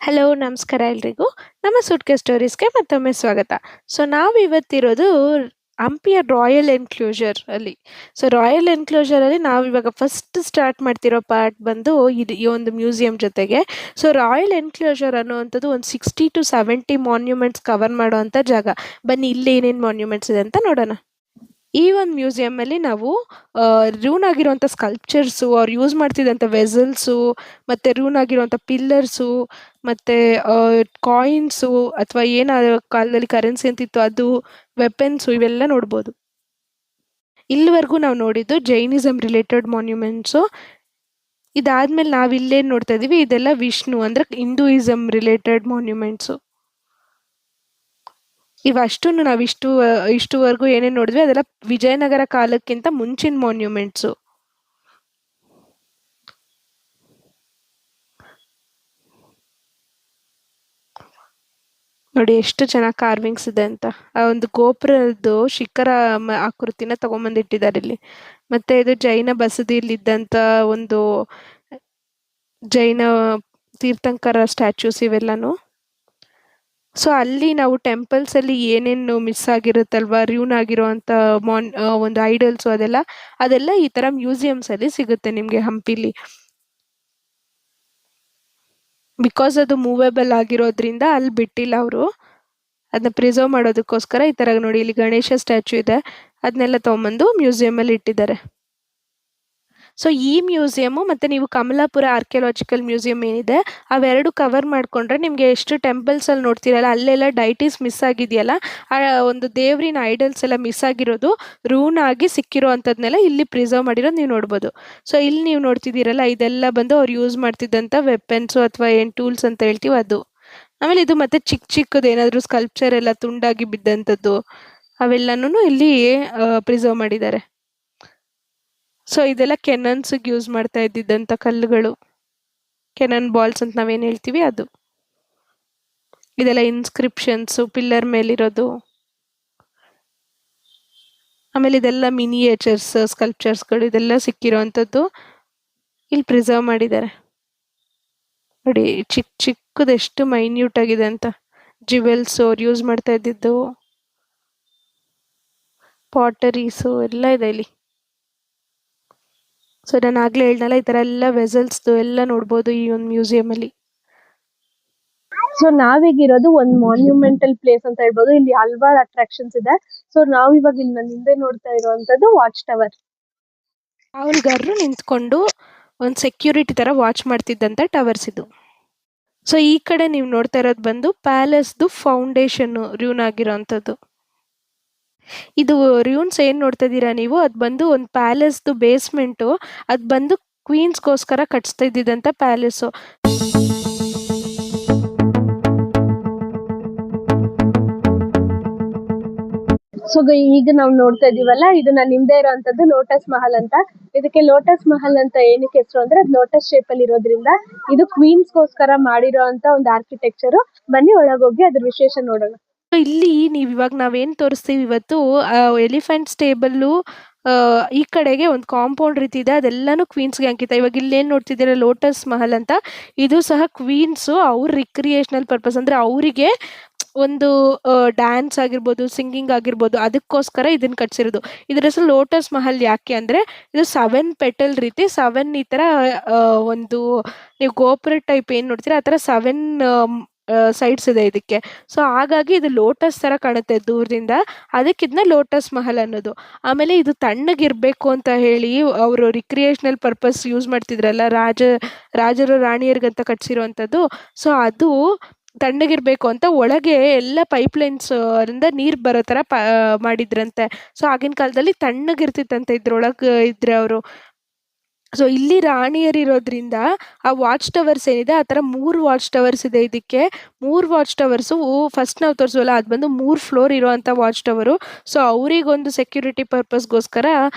Hello ನಮಸ್ಕಾರ ಎಲ್ರಿಗೂ. ನಮ್ಮ ಸೂಟ್ಕೇಸ್ ಸ್ಟೋರೀಸ್ಗೆ ಮತ್ತೊಮ್ಮೆ ಸ್ವಾಗತ. ಸೊ ನಾವು ಇವತ್ತಿರೋದು ಹಂಪಿಯ ರಾಯಲ್ ಎನ್ಕ್ಲೋಜರ್ ಅಲ್ಲಿ. ಸೊ ರಾಯಲ್ ಎನ್ಕ್ಲೋಜರ್ ಅಲ್ಲಿ ನಾವು ಇವಾಗ ಫಸ್ಟ್ ಸ್ಟಾರ್ಟ್ ಮಾಡ್ತಿರೋ ಪಾರ್ಟ್ ಬಂದು ಈ ಒಂದು ಮ್ಯೂಸಿಯಂ ಜೊತೆಗೆ. ಸೊ ರಾಯಲ್ ಎನ್ಕ್ಲೋಜರ್ ಅನ್ನುವಂಥದ್ದು ಒಂದು 60 to 70 ಮಾನ್ಯುಮೆಂಟ್ಸ್ ಕವರ್ ಮಾಡುವಂಥ ಜಾಗ. ಬನ್ನಿ ಇಲ್ಲಿ ಏನೇನು ಮಾನ್ಯುಮೆಂಟ್ಸ್ ಇದೆ ಅಂತ ನೋಡೋಣ. ಈ ಒಂದು ಮ್ಯೂಸಿಯಮ್ಮಲ್ಲಿ ನಾವು ರೂನ್ ಆಗಿರುವಂಥ ಸ್ಕಲ್ಪ್ಚರ್ಸು, ಅವ್ರು ಯೂಸ್ ಮಾಡ್ತಿದ್ದಂಥ ವೆಸಲ್ಸು, ಮತ್ತು ರೂನ್ ಆಗಿರುವಂಥ ಪಿಲ್ಲರ್ಸು, ಮತ್ತು ಕಾಯಿನ್ಸು ಅಥವಾ ಏನು ಕಾಲದಲ್ಲಿ ಕರೆನ್ಸಿ ಅಂತಿತ್ತು ಅದು, ವೆಪನ್ಸು, ಇವೆಲ್ಲ ನೋಡ್ಬೋದು. ಇಲ್ಲಿವರೆಗೂ ನಾವು ನೋಡಿದ್ದು ಜೈನಿಸಮ್ ರಿಲೇಟೆಡ್ ಮಾನ್ಯುಮೆಂಟ್ಸು. ಇದಾದ್ಮೇಲೆ ನಾವು ಇಲ್ಲೇನು ನೋಡ್ತಾ ಇದೀವಿ, ಇದೆಲ್ಲ ವಿಷ್ಣು ಅಂದರೆ ಹಿಂದೂಯಿಸಮ್ ರಿಲೇಟೆಡ್ ಮಾನ್ಯುಮೆಂಟ್ಸು. ಇವಷ್ಟು ನಾವು ಇಷ್ಟುವರೆಗೂ ಏನೇನು ನೋಡಿದ್ವಿ ಅದೆಲ್ಲ ವಿಜಯನಗರ ಕಾಲಕ್ಕಿಂತ ಮುಂಚಿನ ಮಾನ್ಯುಮೆಂಟ್ಸು. ನೋಡಿ ಎಷ್ಟು ಚೆನ್ನಾಗಿ ಕಾರ್ವಿಂಗ್ಸ್ ಇದೆ ಅಂತ. ಆ ಒಂದು ಗೋಪುರದ್ದು ಶಿಖರ ಆಕೃತಿನ ತಗೊಂಬಂದಿಟ್ಟಿದ್ದಾರೆ ಇಲ್ಲಿ. ಮತ್ತೆ ಇದು ಜೈನ ಬಸದಿಯಲ್ಲಿದ್ದಂಥ ಒಂದು ಜೈನ ತೀರ್ಥಂಕರ ಸ್ಟ್ಯಾಚ್ಯೂಸ್ ಇವೆಲ್ಲನೂ. ಸೊ ಅಲ್ಲಿ ನಾವು ಟೆಂಪಲ್ಸ್ ಅಲ್ಲಿ ಏನೇನು ಮಿಸ್ ಆಗಿರುತ್ತಲ್ವಾ, ರ್ಯೂನ್ ಆಗಿರುವಂಥ ಒಂದು ಐಡಲ್ಸು, ಅದೆಲ್ಲ ಈ ಥರ ಮ್ಯೂಸಿಯಮ್ಸ್ ಅಲ್ಲಿ ಸಿಗುತ್ತೆ ನಿಮಗೆ ಹಂಪಿಲಿ. ಬಿಕಾಸ್ ಅದು ಮೂವೇಬಲ್ ಆಗಿರೋದ್ರಿಂದ ಅಲ್ಲಿ ಬಿಟ್ಟಿಲ್ಲ ಅವರು. ಅದನ್ನ ಪ್ರಿಸರ್ವ್ ಮಾಡೋದಕ್ಕೋಸ್ಕರ ಈ ಥರ ನೋಡಿ, ಇಲ್ಲಿ ಗಣೇಶ ಸ್ಟ್ಯಾಚ್ಯೂ ಇದೆ, ಅದನ್ನೆಲ್ಲ ತೊಗೊಂಬಂದು ಮ್ಯೂಸಿಯಮಲ್ಲಿ ಇಟ್ಟಿದ್ದಾರೆ. ಸೊ ಈ ಮ್ಯೂಸಿಯಮು ಮತ್ತು ನೀವು ಕಮಲಾಪುರ ಆರ್ಕಿಯಾಲಜಿಕಲ್ ಮ್ಯೂಸಿಯಂ ಏನಿದೆ ಅವೆರಡು ಕವರ್ ಮಾಡಿಕೊಂಡ್ರೆ ನಿಮಗೆ ಎಷ್ಟು ಟೆಂಪಲ್ಸಲ್ಲಿ ನೋಡ್ತೀರಲ್ಲ ಅಲ್ಲೆಲ್ಲ ಡೈಟೀಸ್ ಮಿಸ್ ಆಗಿದೆಯಲ್ಲ, ಆ ಒಂದು ದೇವ್ರಿನ ಐಡಲ್ಸ್ ಎಲ್ಲ ಮಿಸ್ ಆಗಿರೋದು ರೂನ್ ಆಗಿ ಸಿಕ್ಕಿರೋ ಅಂಥದ್ನೆಲ್ಲ ಇಲ್ಲಿ ಪ್ರಿಸರ್ವ್ ಮಾಡಿರೋದು ನೀವು ನೋಡ್ಬೋದು. ಸೊ ಇಲ್ಲಿ ನೀವು ನೋಡ್ತಿದ್ದೀರಲ್ಲ, ಇದೆಲ್ಲ ಬಂದು ಅವ್ರು ಯೂಸ್ ಮಾಡ್ತಿದ್ದಂಥ ವೆಪನ್ಸು ಅಥವಾ ಏನು ಟೂಲ್ಸ್ ಅಂತ ಹೇಳ್ತೀವಿ ಅದು. ಆಮೇಲೆ ಇದು ಮತ್ತೆ ಚಿಕ್ಕದು ಏನಾದರೂ ಸ್ಕಲ್ಪ್ಚರ್ ಎಲ್ಲ ತುಂಡಾಗಿ ಬಿದ್ದಂಥದ್ದು ಅವೆಲ್ಲನೂ ಇಲ್ಲಿ ಪ್ರಿಸರ್ವ್ ಮಾಡಿದ್ದಾರೆ. ಸೊ ಇದೆಲ್ಲ ಕೆನನ್ಸ್ಗೆ ಯೂಸ್ ಮಾಡ್ತಾ ಇದ್ದಿದ್ದಂಥ ಕಲ್ಲುಗಳು, ಕೆನನ್ ಬಾಲ್ಸ್ ಅಂತ ನಾವೇನು ಹೇಳ್ತೀವಿ ಅದು. ಇದೆಲ್ಲ ಇನ್ಸ್ಕ್ರಿಪ್ಷನ್ಸು ಪಿಲ್ಲರ್ ಮೇಲಿರೋದು. ಆಮೇಲೆ ಇದೆಲ್ಲ ಮಿನಿಯೇಚರ್ಸ್ ಸ್ಕಲ್ಪ್ಚರ್ಸ್ಗಳು, ಇದೆಲ್ಲ ಸಿಕ್ಕಿರೋ ಅಂಥದ್ದು ಇಲ್ಲಿ ಪ್ರಿಸರ್ವ್ ಮಾಡಿದ್ದಾರೆ. ನೋಡಿ ಚಿಕ್ಕದು ಎಷ್ಟು ಮೈನ್ಯೂಟ್ ಆಗಿದೆ ಅಂತ. ಜ್ಯುವೆಲ್ಸು ಅವ್ರು ಯೂಸ್ ಮಾಡ್ತಾ ಇದ್ದಿದ್ದು, ಪಾಟರೀಸು ಎಲ್ಲ ಇದೆ ಇಲ್ಲಿ. ಸೊ ನಾನು ಆಗಲೇ ಹೇಳ್ದಲ್ಲ, ಈ ಥರ ಎಲ್ಲ ವೆಸಲ್ಸ್ದು ಎಲ್ಲ ನೋಡ್ಬೋದು ಈ ಒಂದು ಮ್ಯೂಸಿಯಮಲ್ಲಿ. ಸೊ ನಾವೀಗಿರೋದು ಒಂದು ಮಾನ್ಯುಮೆಂಟಲ್ ಪ್ಲೇಸ್ ಅಂತ ಹೇಳ್ಬೋದು. ಇಲ್ಲಿ ಹಲವಾರು ಅಟ್ರಾಕ್ಷನ್ಸ್ ಇದೆ. ಸೊ ನಾವು ಇವಾಗ ಇಲ್ಲಿ ನನ್ನ ಹಿಂದೆ ನೋಡ್ತಾ ಇರುವಂತದ್ದು ವಾಚ್ ಟವರ್. ಕಾವಲ್ಗಾರರು ನಿಂತ್ಕೊಂಡು ಒಂದು ಸೆಕ್ಯೂರಿಟಿ ತರ ವಾಚ್ ಮಾಡ್ತಿದ್ದಂತ ಟವರ್ಸ್ ಇದು. ಸೊ ಈ ಕಡೆ ನೀವು ನೋಡ್ತಾ ಇರೋದು ಬಂದು ಪ್ಯಾಲೇಸ್ದು ಫೌಂಡೇಶನ್ ರ್ಯೂನ್ ಆಗಿರೋಂಥದ್ದು. ಇದು ರ್ಯೂನ್ಸ್ ಏನ್ ನೋಡ್ತಾ ಇದ್ದೀರಾ ನೀವು, ಅದು ಬಂದು ಒಂದು ಪ್ಯಾಲೇಸ್ದು ಬೇಸ್ಮೆಂಟು. ಅದು ಬಂದು ಕ್ವೀನ್ಸ್ಗೋಸ್ಕರ ಕಟ್ಸ್ತಾ ಇದ್ದಿದ್ದಂಥ ಪ್ಯಾಲೇಸು. ಸೊ ಈಗ ನಾವು ನೋಡ್ತಾ ಇದೀವಲ್ಲ, ಇದು ನಾನು ಹಿಂದೆ ಇರೋಂಥದ್ದು ಲೋಟಸ್ ಮಹಲ್ ಅಂತ. ಇದಕ್ಕೆ ಲೋಟಸ್ ಮಹಲ್ ಅಂತ ಏನಕ್ಕೆ ಹೆಸರು ಅಂದ್ರೆ ಅದು ಲೋಟಸ್ ಶೇಪ್ ಅಲ್ಲಿ ಇರೋದ್ರಿಂದ ಇದು ಕ್ವೀನ್ಸ್ಗೋಸ್ಕರ ಮಾಡಿರೋ ಅಂತ ಒಂದು ಆರ್ಕಿಟೆಕ್ಚರ್. ಬನ್ನಿ ಒಳಗೋಗಿ ಅದ್ರ ವಿಶೇಷ ನೋಡೋಣ. ಇಲ್ಲಿ ನೀವು ಇವಾಗ ನಾವೇನ್ ತೋರಿಸ್ತೀವಿ ಇವತ್ತು, ಎಲಿಫೆಂಟ್ ಸ್ಟೇಬಲ್ಲು ಈ ಕಡೆಗೆ ಒಂದು ಕಾಂಪೌಂಡ್ ರೀತಿ ಇದೆ, ಅದೆಲ್ಲಾನು ಕ್ವೀನ್ಸ್ಗೆ ಅಂಕಿತ. ಇವಾಗ ಇಲ್ಲೇನು ನೋಡ್ತಿದ್ದೀರಾ ಲೋಟಸ್ ಮಹಲ್ ಅಂತ, ಇದು ಸಹ ಕ್ವೀನ್ಸು ಅವ್ರ ರಿಕ್ರಿಯೇಷನಲ್ ಪರ್ಪಸ್ ಅಂದರೆ ಅವರಿಗೆ ಒಂದು ಡ್ಯಾನ್ಸ್ ಆಗಿರ್ಬೋದು, ಸಿಂಗಿಂಗ್ ಆಗಿರ್ಬೋದು, ಅದಕ್ಕೋಸ್ಕರ ಇದನ್ನ ಕಟ್ಸಿರೋದು. ಇದ್ರ ಹೆಸರು ಲೋಟಸ್ ಮಹಲ್ ಯಾಕೆ ಅಂದರೆ ಇದು 7 ಪೆಟಲ್ ರೀತಿ, 7 ಈ ಥರ ಒಂದು ನೀವು ಗೋಪುರ ಟೈಪ್ ಏನು ನೋಡ್ತೀರಾ ಆ ಥರ 7 ಸೈಡ್ಸ್ ಇದೆ ಇದಕ್ಕೆ. ಸೊ ಹಾಗಾಗಿ ಇದು ಲೋಟಸ್ ಥರ ಕಾಣುತ್ತೆ ದೂರದಿಂದ, ಅದಕ್ಕೆ ಇದನ್ನ ಲೋಟಸ್ ಮಹಲ್ ಅನ್ನೋದು. ಆಮೇಲೆ ಇದು ತಣ್ಣಗಿರಬೇಕು ಅಂತ ಹೇಳಿ ಅವರು ರಿಕ್ರಿಯೇಷನಲ್ ಪರ್ಪಸ್ ಯೂಸ್ ಮಾಡ್ತಿದ್ರಲ್ಲ, ರಾಜರು ರಾಣಿಯರಿಗಂತ ಕಟ್ಸಿರೋವಂಥದ್ದು. ಸೊ ಅದು ತಣ್ಣಗಿರ್ಬೇಕು ಅಂತ ಒಳಗೆ ಎಲ್ಲ ಪೈಪ್ಲೈನ್ಸ್ ಇಂದ ನೀರು ಬರೋ ಥರ ಮಾಡಿದ್ರಂತೆ. ಸೊ ಆಗಿನ ಕಾಲದಲ್ಲಿ ತಣ್ಣಗಿರ್ತಿತ್ತಂತೆ ಇದ್ರೊಳಗೆ ಇದ್ರೆ ಅವರು. ಸೊ ಇಲ್ಲಿ ರಾಣಿಯರಿರೋದ್ರಿಂದ ಆ ವಾಚ್ ಟವರ್ಸ್ ಏನಿದೆ ಆ ಥರ 3 ವಾಚ್ ಟವರ್ಸ್ ಇದೆ ಇದಕ್ಕೆ. 3 ವಾಚ್ ಟವರ್ಸು ಫಸ್ಟ್ ನಾವು ತೋರಿಸುವಲ್ಲ ಅದು ಬಂದು 3 ಫ್ಲೋರ್ ಇರೋವಂಥ ವಾಚ್ ಟವರು. ಸೊ ಅವರಿಗೊಂದು ಸೆಕ್ಯೂರಿಟಿ ಪರ್ಪಸ್ಗೋಸ್ಕರ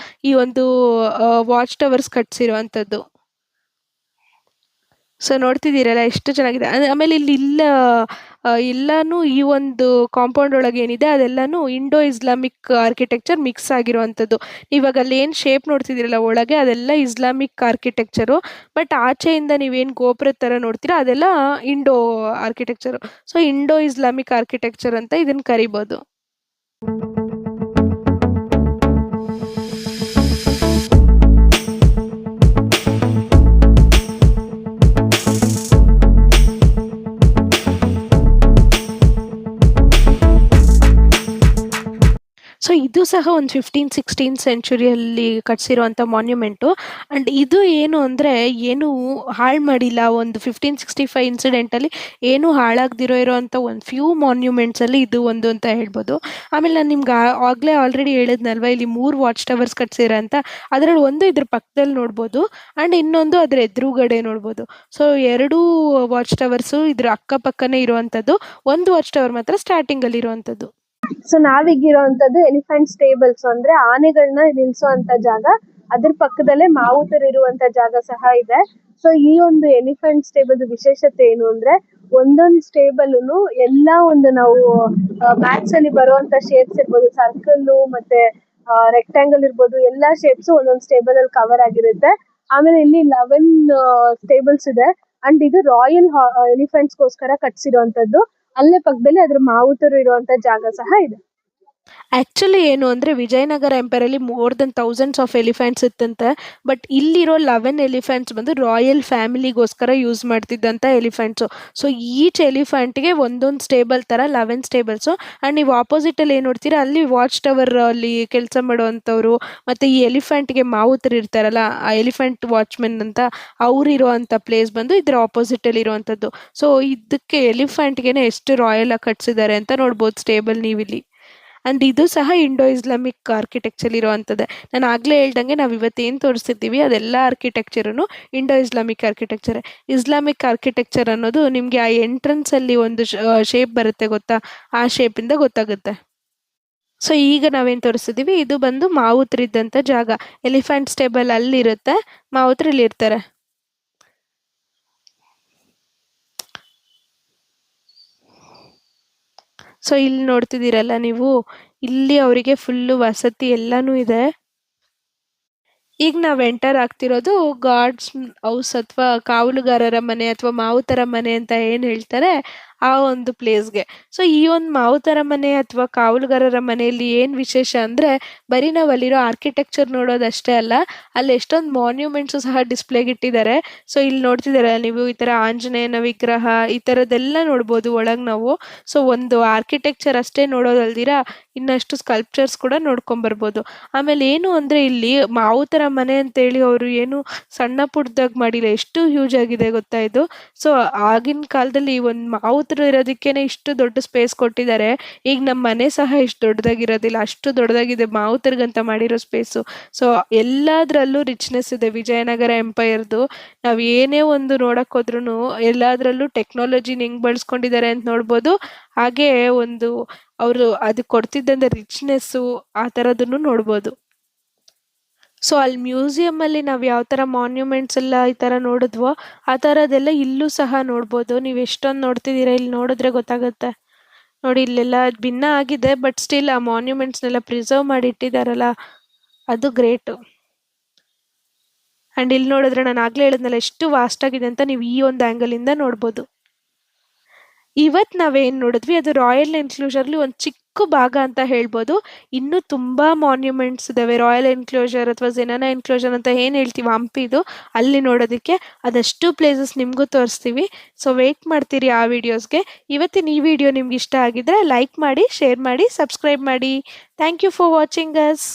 ಈ ಒಂದು ವಾಚ್ ಟವರ್ಸ್ ಕಟ್ಸಿರೋವಂಥದ್ದು. ಸೊ ನೋಡ್ತಿದ್ದೀರಲ್ಲ ಎಷ್ಟು ಚೆನ್ನಾಗಿದೆ. ಆಮೇಲೆ ಇಲ್ಲಿ ಎಲ್ಲಾನು ಈ ಒಂದು ಕಾಂಪೌಂಡ್ ಒಳಗೆ ಏನಿದೆ ಅದೆಲ್ಲಾನು ಇಂಡೋ ಇಸ್ಲಾಮಿಕ್ ಆರ್ಕಿಟೆಕ್ಚರ್ ಮಿಕ್ಸ್ ಆಗಿರುವಂಥದ್ದು. ಇವಾಗ ಅಲ್ಲಿ ಏನು ಶೇಪ್ ನೋಡ್ತಿದ್ದೀರಲ್ಲ ಒಳಗೆ ಅದೆಲ್ಲ ಇಸ್ಲಾಮಿಕ್ ಆರ್ಕಿಟೆಕ್ಚರು. ಬಟ್ ಆಚೆಯಿಂದ ನೀವೇನು ಗೋಪುರದ ಥರ ನೋಡ್ತೀರಾ ಅದೆಲ್ಲ Indo architecture. So Indo Islamic architecture ಅಂತ ಇದನ್ನು ಕರಿಬೋದು. ಸೊ ಇದು ಸಹ ಒಂದು 15-16 ಸೆಂಚುರಿಯಲ್ಲಿ ಕಟ್ಸಿರುವಂಥ ಮಾನ್ಯುಮೆಂಟು. ಆ್ಯಂಡ್ ಇದು ಏನು ಅಂದರೆ ಏನೂ ಹಾಳು ಮಾಡಿಲ್ಲ. ಒಂದು 1565 ಇನ್ಸಿಡೆಂಟಲ್ಲಿ ಏನೂ ಹಾಳಾಗದಿರೋ ಇರೋವಂಥ ಒಂದು ಫ್ಯೂ ಮಾನ್ಯುಮೆಂಟ್ಸಲ್ಲಿ ಇದು ಒಂದು ಅಂತ ಹೇಳ್ಬೋದು. ಆಮೇಲೆ ನಾನು ನಿಮ್ಗೆ ಆಗಲೇ ಆಲ್ರೆಡಿ ಹೇಳಿದ್ನಲ್ವ, ಇಲ್ಲಿ 3 ವಾಚ್ ಟವರ್ಸ್ ಕಟ್ಸಿರೋ ಅಂತ. ಅದರಲ್ಲಿ ಒಂದು ಇದ್ರ ಪಕ್ಕದಲ್ಲಿ ನೋಡ್ಬೋದು ಆ್ಯಂಡ್ ಇನ್ನೊಂದು ಅದ್ರ ಎದುರುಗಡೆ ನೋಡ್ಬೋದು. ಸೊ 2 ವಾಚ್ ಟವರ್ಸು ಇದ್ರ ಅಕ್ಕಪಕ್ಕನೇ ಇರುವಂಥದ್ದು. ಒಂದು ವಾಚ್ ಟವರ್ ಮಾತ್ರ ಸ್ಟಾರ್ಟಿಂಗಲ್ಲಿ ಇರುವಂಥದ್ದು. ಸೊ ನಾವೀಗಿರೋಂಥದ್ದು ಎಲಿಫೆಂಟ್ ಸ್ಟೇಬಲ್ಸ್ ಅಂದ್ರೆ ಆನೆಗಳನ್ನ ನಿಲ್ಸೋಂತ ಜಾಗ. ಅದ್ರ ಪಕ್ಕದಲ್ಲೇ ಮಾವುತರು ಇರುವಂತ ಜಾಗ ಸಹ ಇದೆ. ಸೊ ಈ ಒಂದು ಎಲಿಫೆಂಟ್ ಸ್ಟೇಬಲ್ ವಿಶೇಷತೆ ಏನು ಅಂದ್ರೆ ಒಂದೊಂದು ಸ್ಟೇಬಲ್ ಎಲ್ಲಾ ಒಂದು ನಾವು ಮ್ಯಾಥ್ಸ್ ಅಲ್ಲಿ ಬರುವಂತ ಶೇಪ್ಸ್ ಇರ್ಬೋದು, ಸರ್ಕಲ್ ಮತ್ತೆ ರೆಕ್ಟ್ಯಾಂಗಲ್ ಇರ್ಬೋದು, ಎಲ್ಲಾ ಶೇಪ್ಸ್ ಒಂದೊಂದು ಸ್ಟೇಬಲ್ ಅಲ್ಲಿ ಕವರ್ ಆಗಿರುತ್ತೆ. ಆಮೇಲೆ ಇಲ್ಲಿ 11 ಸ್ಟೇಬಲ್ಸ್ ಇದೆ. ಅಂಡ್ ಇದು ರಾಯಲ್ ಎಲಿಫೆಂಟ್ಸ್ ಗೋಸ್ಕರ ಕಟ್ಸಿರೋಂಥದ್ದು. ಅಲ್ಲೇ ಪಕ್ಕದಲ್ಲಿ ಅದ್ರ ಮಾವುತರು ಇರುವಂತ ಜಾಗ ಸಹ ಇದೆ. ಆಕ್ಚುಲಿ ಏನು ಅಂದ್ರೆ ವಿಜಯನಗರ ಎಂಪೈರ್ ಅಲ್ಲಿ more than thousands of elephants ಇತ್ತಂತೆ. ಬಟ್ ಇಲ್ಲಿರೋ 11 ಎಲಿಫೆಂಟ್ಸ್ ಬಂದು ರಾಯಲ್ ಫ್ಯಾಮಿಲಿಗೋಸ್ಕರ ಯೂಸ್ ಮಾಡ್ತಿದ್ದಂಥ ಎಲಿಫೆಂಟ್ಸು. ಸೊ ಈಚ್ ಎಲಿಫೆಂಟ್ಗೆ ಒಂದೊಂದು ಸ್ಟೇಬಲ್ ಥರ 11 ಸ್ಟೇಬಲ್ಸು. ಆ್ಯಂಡ್ ನೀವು ಆಪೋಸಿಟಲ್ಲಿ ಏನು ನೋಡ್ತೀರಾ ಅಲ್ಲಿ ವಾಚ್ ಟವರ್ ಅಲ್ಲಿ ಕೆಲಸ ಮಾಡುವಂಥವ್ರು ಮತ್ತು ಈ ಎಲಿಫೆಂಟ್ಗೆ ಮಾವುತರು ಇರ್ತಾರಲ್ಲ, ಆ ಎಲಿಫೆಂಟ್ ವಾಚ್ಮೆನ್ ಅಂತ ಅವ್ರು ಇರೋವಂಥ ಪ್ಲೇಸ್ ಬಂದು ಇದ್ರ ಆಪೋಸಿಟಲ್ಲಿ ಇರುವಂಥದ್ದು. ಸೊ ಇದಕ್ಕೆ ಎಲಿಫೆಂಟ್ಗೆ ಎಷ್ಟು ರಾಯಲ್ ಆಗಿ ಕಟ್ಸಿದ್ದಾರೆ ಅಂತ ನೋಡ್ಬೋದು ಸ್ಟೇಬಲ್ ನೀವಿಲ್ಲಿ. ಆ್ಯಂಡ್ ಇದು ಸಹ ಇಂಡೋ ಇಸ್ಲಾಮಿಕ್ ಆರ್ಕಿಟೆಕ್ಚರ್ ಇರುವಂಥದ್ದೇ. ನಾನು ಆಗಲೇ ಹೇಳ್ದಂಗೆ ನಾವು ಇವತ್ತೇನು ತೋರಿಸ್ತಿದ್ದೀವಿ ಅದೆಲ್ಲ ಆರ್ಕಿಟೆಕ್ಚರೂ Indo Islamic architecture. Islamic architecture ಅನ್ನೋದು ನಿಮಗೆ ಆ ಎಂಟ್ರೆನ್ಸಲ್ಲಿ ಒಂದು ಶೇಪ್ ಬರುತ್ತೆ ಗೊತ್ತಾ, ಆ ಶೇಪಿಂದ ಗೊತ್ತಾಗುತ್ತೆ. ಸೊ ಈಗ ನಾವೇನು ತೋರಿಸ್ತಿದ್ದೀವಿ ಇದು ಬಂದು ಮಾವುತರಿದ್ದಂಥ ಜಾಗ. ಎಲಿಫೆಂಟ್ ಸ್ಟೇಬಲ್ ಅಲ್ಲಿರುತ್ತೆ, ಮಾವುತರು ಇಲ್ಲಿ ಇರ್ತಾರೆ. ಸೊ ಇಲ್ಲಿ ನೋಡ್ತಿದ್ದೀರಲ್ಲ ನೀವು, ಇಲ್ಲಿ ಅವರಿಗೆ ಫುಲ್ಲು ವಸತಿ ಎಲ್ಲನೂ ಇದೆ. ಈಗ ನಾವು ಎಂಟರ್ ಆಗ್ತಿರೋದು ಗಾರ್ಡ್ಸ್ ಹೌಸ್ ಅಥವಾ ಕಾವಲುಗಾರರ ಮನೆ ಅಥವಾ ಮಾವುತರ ಮನೆ ಅಂತ ಏನು ಹೇಳ್ತಾರೆ ಆ ಒಂದು ಪ್ಲೇಸ್ಗೆ. ಸೊ ಈ ಒಂದು ಮಾವುತರ ಮನೆ ಅಥವಾ ಕಾವಲುಗಾರರ ಮನೆಯಲ್ಲಿ ಏನು ವಿಶೇಷ ಅಂದರೆ ಬರೀ ನಾವು ಅಲ್ಲಿರೋ ಆರ್ಕಿಟೆಕ್ಚರ್ ನೋಡೋದಷ್ಟೇ ಅಲ್ಲ, ಅಲ್ಲಿ ಎಷ್ಟೊಂದು ಮಾನ್ಯುಮೆಂಟ್ಸು ಸಹ ಡಿಸ್ಪ್ಲೇಗೆ ಇಟ್ಟಿದ್ದಾರೆ. ಸೊ ಇಲ್ಲಿ ನೋಡ್ತಿದ್ದೀರ ನೀವು ಈ ಥರ ಆಂಜನೇಯನ ವಿಗ್ರಹ ಈ ಥರದ್ದೆಲ್ಲ ನೋಡ್ಬೋದು ಒಳಗೆ ನಾವು. ಸೊ ಒಂದು ಆರ್ಕಿಟೆಕ್ಚರ್ ಅಷ್ಟೇ ನೋಡೋದಲ್ದಿರ ಇನ್ನಷ್ಟು ಸ್ಕಲ್ಪ್ಚರ್ಸ್ ಕೂಡ ನೋಡ್ಕೊಂಬರ್ಬೋದು. ಆಮೇಲೆ ಏನು ಅಂದರೆ ಇಲ್ಲಿ ಮಾವುತರ ಮನೆ ಅಂತೇಳಿ ಅವರು ಏನು ಸಣ್ಣ ಪುಟ್ಟದಾಗಿ ಮಾಡಿಲ್ಲ, ಎಷ್ಟು ಹ್ಯೂಜ್ ಆಗಿದೆ ಗೊತ್ತಾ ಇದು. ಸೊ ಆಗಿನ ಕಾಲದಲ್ಲಿ ಒಂದು ಮಾವುತರು ಇರೋದಕ್ಕೇನೆ ಇಷ್ಟು ದೊಡ್ಡ ಸ್ಪೇಸ್ ಕೊಟ್ಟಿದ್ದಾರೆ. ಈಗ ನಮ್ಮ ಮನೆ ಸಹ ಇಷ್ಟು ದೊಡ್ಡದಾಗಿರೋದಿಲ್ಲ, ಅಷ್ಟು ದೊಡ್ಡದಾಗಿದೆ ಮಾವುತರಿಗಂತ ಮಾಡಿರೋ ಸ್ಪೇಸು. ಸೊ ಎಲ್ಲದರಲ್ಲೂ ರಿಚ್ನೆಸ್ ಇದೆ ವಿಜಯನಗರ ಎಂಪೈರ್ದು. ನಾವು ಏನೇ ಒಂದು ನೋಡಕ್ ಹೋದ್ರೂ ಎಲ್ಲದರಲ್ಲೂ ಟೆಕ್ನಾಲಜಿನ ಹೆಂಗ್ ಬಳಸ್ಕೊಂಡಿದ್ದಾರೆ ಅಂತ ನೋಡ್ಬೋದು. ಹಾಗೆ ಒಂದು ಅವರು ಅದಕ್ಕೆ ಕೊಡ್ತಿದ್ದಂಥ ರಿಚ್ನೆಸ್ಸು ಆ ಥರದನ್ನು ನೋಡ್ಬೋದು. ಸೊ ಅಲ್ಲಿ ಮ್ಯೂಸಿಯಮಲ್ಲಿ ನಾವು ಯಾವ ಥರ ಮಾನ್ಯುಮೆಂಟ್ಸ್ ಎಲ್ಲ ಈ ಥರ ನೋಡಿದ್ವೋ ಆ ಥರದ್ದೆಲ್ಲ ಇಲ್ಲೂ ಸಹ ನೋಡ್ಬೋದು. ನೀವು ಎಷ್ಟೊಂದು ನೋಡ್ತಿದ್ದೀರಾ, ಇಲ್ಲಿ ನೋಡಿದ್ರೆ ಗೊತ್ತಾಗುತ್ತೆ ನೋಡಿ. ಇಲ್ಲೆಲ್ಲ ಭಿನ್ನ ಆಗಿದೆ ಬಟ್ ಸ್ಟಿಲ್ ಆ ಮಾನ್ಯುಮೆಂಟ್ಸ್ನೆಲ್ಲ ಪ್ರಿಸರ್ವ್ ಮಾಡಿ ಇಟ್ಟಿದ್ದಾರಲ್ಲ, ಅದು ಗ್ರೇಟು. ಆ್ಯಂಡ್ ಇಲ್ಲಿ ನೋಡಿದ್ರೆ ನಾನು ಆಗಲೇ ಹೇಳಿದ್ನಲ್ಲ ಎಷ್ಟು ವಾಸ್ಟ್ ಆಗಿದೆ ಅಂತ, ನೀವು ಈ ಒಂದು ಆ್ಯಂಗಲಿಂದ ನೋಡ್ಬೋದು. ಇವತ್ತು ನಾವೇನು ನೋಡಿದ್ವಿ ಅದು ರಾಯಲ್ ಎನ್ಕ್ಲೋಜರ್ಲಿ ಒಂದು ಚಿಕ್ಕ ಭಾಗ ಅಂತ ಹೇಳ್ಬೋದು. ಇನ್ನೂ ತುಂಬ ಮಾನ್ಯುಮೆಂಟ್ಸ್ ಇದ್ದಾವೆ ರಾಯಲ್ ಎನ್ಕ್ಲೋಜರ್ ಅಥವಾ ಝೆನನಾ ಎನ್ಕ್ಲೋಜರ್ ಅಂತ ಏನು ಹೇಳ್ತೀವಿ ಹಂಪಿದು, ಅಲ್ಲಿ ನೋಡೋದಕ್ಕೆ ಅದಷ್ಟು ಪ್ಲೇಸಸ್ ನಿಮಗೂ ತೋರಿಸ್ತೀವಿ. ಸೊ ವೆಯ್ಟ್ ಮಾಡ್ತೀರಿ ಆ ವಿಡಿಯೋಸ್ಗೆ. ಇವತ್ತಿನ ಈ ವಿಡಿಯೋ ನಿಮ್ಗೆ ಇಷ್ಟ ಆಗಿದ್ರೆ ಲೈಕ್ ಮಾಡಿ, ಶೇರ್ ಮಾಡಿ, ಸಬ್ಸ್ಕ್ರೈಬ್ ಮಾಡಿ. Thank you for watching us.